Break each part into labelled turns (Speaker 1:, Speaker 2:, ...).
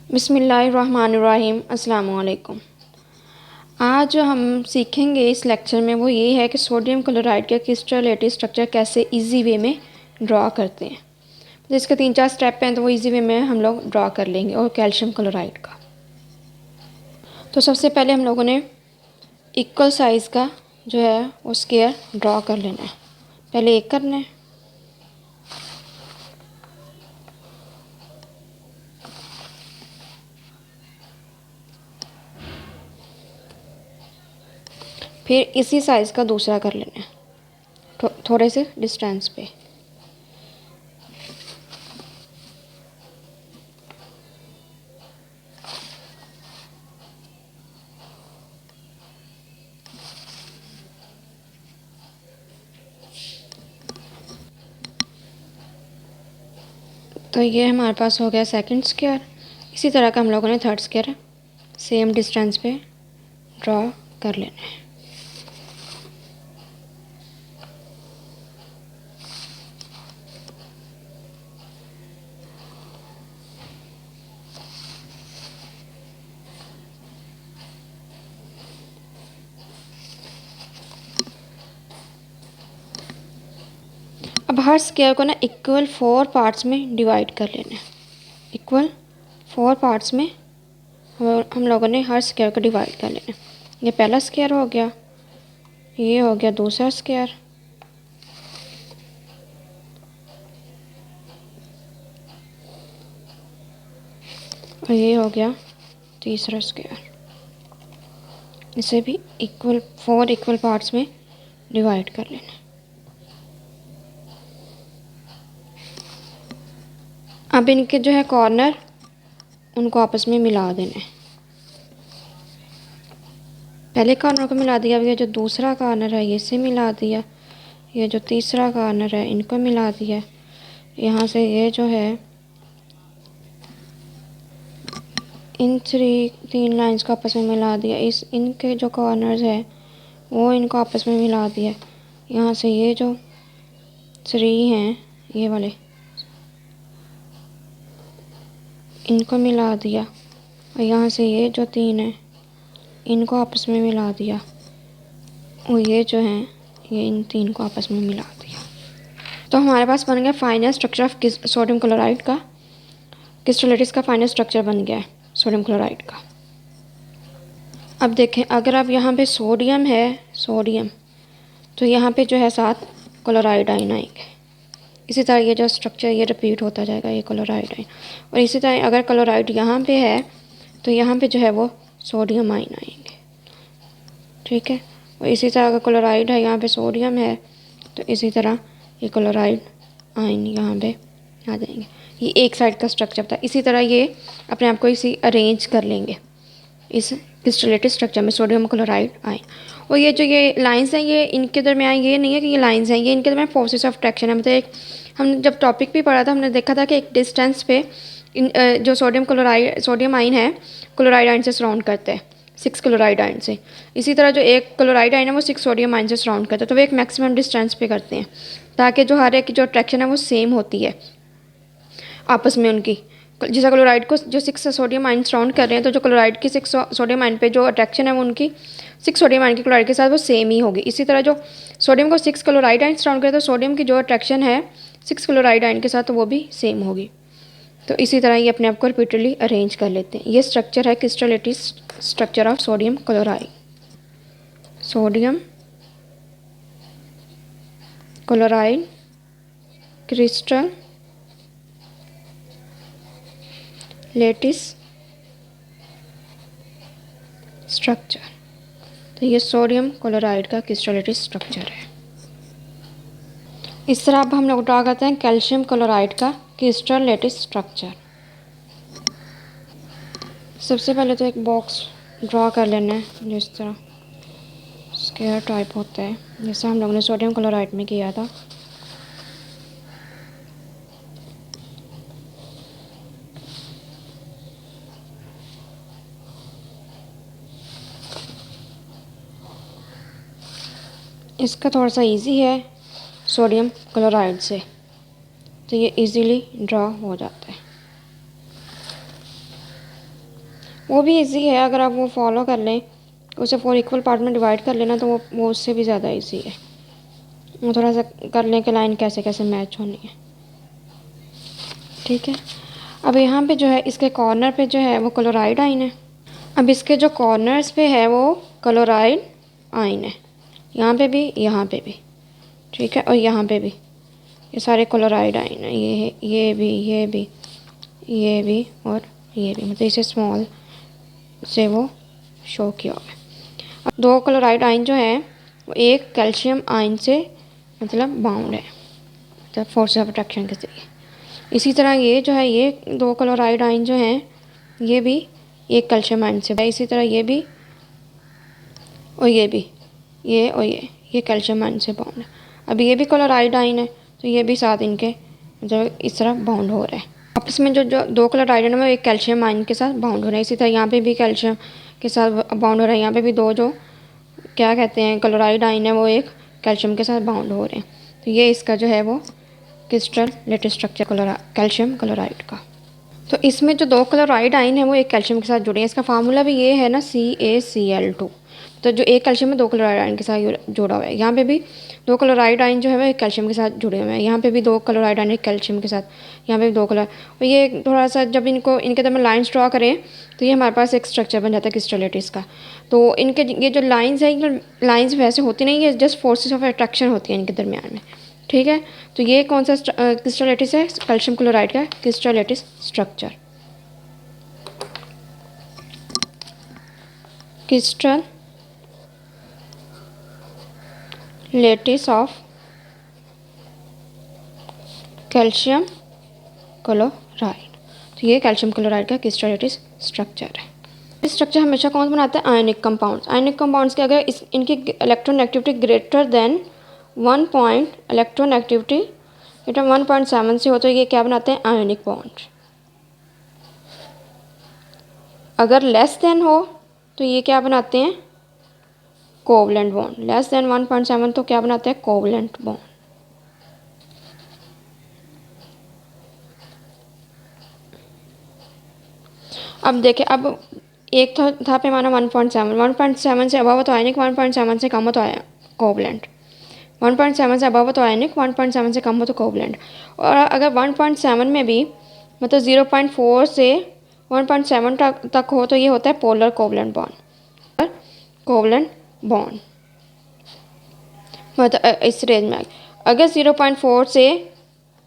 Speaker 1: बिस्मिल्लाहिर्रहमानिर्रहीम अस्सलाम वालेकुम। आज जो हम सीखेंगे इस लेक्चर में वो ये है कि सोडियम क्लोराइड के क्रिस्टलेटिक स्ट्रक्चर कैसे इजी वे में ड्रा करते हैं। तो इसके 3-4 स्टेप हैं तो वो इजी वे में हम लोग ड्रा कर लेंगे। और कैल्शियम क्लोराइड का तो सबसे पहले हम लोगों ने इक्वल साइज़ का जो है वो स्क्वायर ड्रा कर लेना है। पहले एक करना है, फिर इसी साइज़ का दूसरा कर लेना है थोड़े से डिस्टेंस पे। तो ये हमारे पास हो गया सेकंड स्क्वायर। इसी तरह का हम लोगों ने थर्ड स्क्वायर सेम डिस्टेंस पे ड्रा कर लेना है। अब हर स्क्वायर को ना इक्वल 4 पार्ट्स में डिवाइड कर लेना है। इक्वल 4 पार्ट्स में हम लोगों ने हर स्क्वायर को डिवाइड कर लेना है। ये पहला स्क्वायर हो गया, ये हो गया दूसरा स्क्वायर, और ये हो गया तीसरा स्क्वायर। इसे भी 4 इक्वल पार्ट्स में डिवाइड कर लेना है। अब इनके जो है कॉर्नर उनको आपस में मिला देना है। पहले कॉर्नर को मिला दिया, अब ये जो दूसरा कॉर्नर है इसे मिला दिया, ये जो तीसरा कॉर्नर है इनको मिला दिया, यहाँ से ये जो है इन 3 लाइंस को आपस में मिला दिया। इनके जो कॉर्नर्स है वो इनको आपस में मिला दिया। यहाँ से ये जो 3 हैं ये वाले इनको मिला दिया, और यहाँ से ये जो 3 हैं इनको आपस में मिला दिया, और ये जो हैं ये इन 3 को आपस में मिला दिया। तो हमारे पास बन गया final structure of sodium chloride का। क्रिस्टलेटिक्स का फाइनल स्ट्रक्चर बन गया है सोडियम क्लोराइड का। अब देखें, अगर अब यहाँ पे सोडियम है, सोडियम, तो यहाँ पे जो है 7 क्लोराइड आयन आएंगे। इसी तरह ये जो स्ट्रक्चर ये रिपीट होता जाएगा, ये क्लोराइड आयन। और इसी तरह अगर क्लोराइड यहाँ पे है तो यहाँ पे जो है वो सोडियम आयन आएंगे, ठीक है। और इसी तरह अगर क्लोराइड है, यहाँ पे सोडियम है, तो इसी तरह ये क्लोराइड आयन यहाँ पे आ जाएंगे। ये एक साइड का स्ट्रक्चर था। इसी तरह ये अपने आप को इसी अरेंज कर लेंगे इस क्रिस्टलेटिक स्ट्रक्चर में सोडियम क्लोराइड आयन। और ये जो ये लाइंस हैं ये इनके दरमियान ये नहीं है कि ये लाइंस हैं, ये इनके दरमियान फोर्सेस ऑफ अट्रैक्शन है। मतलब एक हम जब टॉपिक भी पढ़ा था हमने देखा था कि एक डिस्टेंस पे जो सोडियम आयन है क्लोराइड आयन से सराउंड करते हैं, 6 क्लोराइड आयन से। इसी तरह जो एक क्लोराइड आयन है वो 6 सोडियम आयन से सराउंड करते हैं। तो वो एक मैक्सिमम डिस्टेंस पे करते हैं ताकि जो हर एक की जो अट्रैक्शन है वो सेम होती है आपस में उनकी। जैसा क्लोराइड को जो 6 सोडियम आयन सराउंड कर रहे हैं, तो जो क्लोराइड की 6 सोडियम आयन पे जो अट्रैक्शन है वो उनकी 6 सोडियम आयन की क्लोराइड के साथ वो सेम ही होगी। इसी तरह जो सोडियम को 6 क्लोराइड आयन सराउंड करे तो सोडियम की जो अट्रैक्शन है 6 क्लोराइड आयन के साथ तो वो भी सेम होगी। तो इसी तरह ये अपने आप को रिपीटेडली अरेंज कर लेते हैं। ये स्ट्रक्चर है crystal lattice structure of sodium chloride. Sodium chloride crystal lattice structure. तो ये सोडियम क्लोराइड का क्रिस्टलेटिक स्ट्रक्चर है। इस तरह अब हम लोग ड्रा करते हैं कैल्शियम क्लोराइड का क्रिस्टलेटिक स्ट्रक्चर। सबसे पहले तो एक बॉक्स ड्रा कर लेना है जिस तरह स्क्वायर टाइप होता है, जैसे हम लोगों ने सोडियम क्लोराइड में किया था। इसका थोड़ा सा इजी है सोडियम क्लोराइड से, तो ये इजीली ड्रा हो जाता है। वो भी इजी है, अगर आप वो फॉलो कर लें, उसे 4 इक्वल पार्ट में डिवाइड कर लेना, तो वो उससे भी ज़्यादा इजी है। वो थोड़ा सा कर लें कि लाइन कैसे कैसे मैच होनी है। ठीक है, अब यहाँ पे जो है इसके कॉर्नर पे जो है वो क्लोराइड आइन है। अब इसके जो कॉर्नर्स पे है वो क्लोराइड आइन है, यहाँ पे भी, यहाँ पे भी। ठीक है, और यहाँ पे भी ये सारे क्लोराइड आइन है, ये है, ये भी, ये भी, ये भी और ये भी, मतलब इसे स्मॉल से वो शो किया हुआ है। अब 2 क्लोराइड आइन जो है वो एक कैल्शियम आइन से मतलब बाउंड है, मतलब फोर्स ऑफ अट्रैक्शन के जरिए। इसी तरह ये जो है, ये 2 क्लोराइड आइन जो हैं ये भी एक कैल्शियम आइन से है। इसी तरह ये भी और ये भी, ये और ये कैल्शियम आइन से बाउंड है। अब ये भी क्लोराइड आइन है, तो ये भी साथ इनके मतलब इस तरह बाउंड हो रहा है आपस में। जो 2 क्लोराइड आइन है वो एक कैल्शियम आइन के साथ बाउंड हो रहा है। इसी तरह यहाँ पे भी कैल्शियम के साथ बाउंड हो रहा है। यहाँ पे भी 2 जो क्या कहते हैं क्लोराइड आइन है वो एक कैल्शियम के साथ बाउंड हो रहे हैं। तो ये इसका जो है वो crystal lattice structure calcium chloride का। तो इसमें जो 2 क्लोराइड आइन है वो एक कैल्शियम के साथ जुड़े हैं। इसका फार्मूला भी ये है ना, CaCl2। तो जो एक कैल्शियम है 2 क्लोराइड आइन के साथ जुड़ा हुआ है। यहाँ पे भी 2 क्लोराइड आइन जो है वो एक कैल्शियम के साथ जुड़े हुए हैं। यहाँ पे भी 2 क्लोराइड आइन एक कैल्शियम के साथ, यहाँ पे भी 2 क्लोराइड। और ये थोड़ा सा जब इनके दरमियान लाइन्स ड्रॉ करें तो ये हमारे पास एक स्ट्रक्चर बन जाता है क्रिस्टल लेटिस का। तो इनके ये जो लाइन्स है, ये लाइन्स वैसे होती नहीं है, जस्ट फोर्सेस ऑफ अट्रैक्शन होती है इनके दरमियान में। ठीक है, तो ये कौन सा क्रिस्टल लेटिस है? कैल्शियम क्लोराइड का crystal lattice structure. Crystal lettuce of calcium chloride. तो ये कैल्शियम क्लोराइड का क्रिस्टल लेटिस स्ट्रक्चर है। इस स्ट्रक्चर हमेशा कौन बनाता है? Ionic compounds. आयनिक कंपाउंड्स के अगर इनकी electron activity greater than 1 point electron activity 1.7 से हो तो ये क्या बनाते हैं? Ionic bond. अगर लेस देन हो तो ये क्या बनाते हैं? Covalent bond. लेस देन 1.7 तो क्या बनाते हैं? Covalent bond. अब देखें, अब एक तो था पैमाना 1.7 से अबव हो तो आयनिक, 1.7 से कम हो तो कोवलेंट। 1.7 से अबव हो तो आयनिक, 1.7 से कम हो तो कोवलेंट। और अगर 1.7 में भी मतलब 0.4 से 1.7 तक हो तो ये होता है polar covalent bond. Covalent bond मतलब इस रेंज में। अगर 0.4 से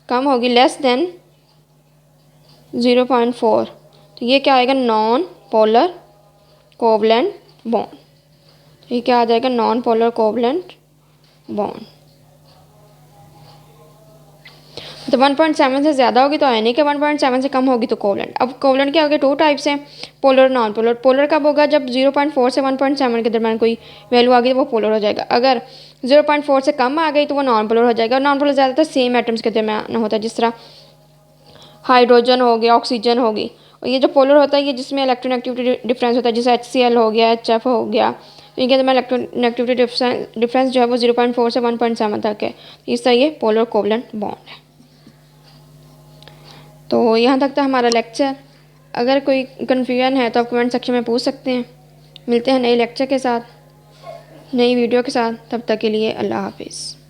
Speaker 1: कम होगी, लेस देन 0.4, तो ये क्या आएगा? Non polar covalent bond. ये क्या आ जाएगा? Non polar covalent bond. तो 1.7 से ज़्यादा होगी तो आयनिक है, 1.7 से कम होगी तो कोवलेंट। अब कोवलेंट के आगे 2 टाइप्स हैं, पोलर नॉन पोलर। पोलर कब होगा? जब 0.4 से 1.7 के दरम्यान कोई वैल्यू आ गई तो वो पोलर हो जाएगा। अगर 0.4 से कम आ गई तो वो नॉन पोलर हो जाएगा। और नॉन पोलर ज़्यादातर सेम एटम्स के दरम्यान होता है, जिस तरह हाइड्रोजन हो गया, ऑक्सीजन होगी। और ये जो पोलर होता है ये जिसमें इलेक्ट्रॉन एक्टिविटी डिफरेंस होता है, जैसे HCl हो गया, HF हो गया, तो इनके दरम्यान इलेक्ट्रॉन एक्टिविटी डिफरेंस जो है वो 0.4 से 1.7 तक है। इस तरह ये पोलर कोवलेंट बॉन्ड है। तो यहाँ तक था हमारा लेक्चर। अगर कोई कन्फ्यूजन है तो आप कमेंट सेक्शन में पूछ सकते हैं। मिलते हैं नए लेक्चर के साथ, नई वीडियो के साथ। तब तक के लिए अल्लाह हाफिज़।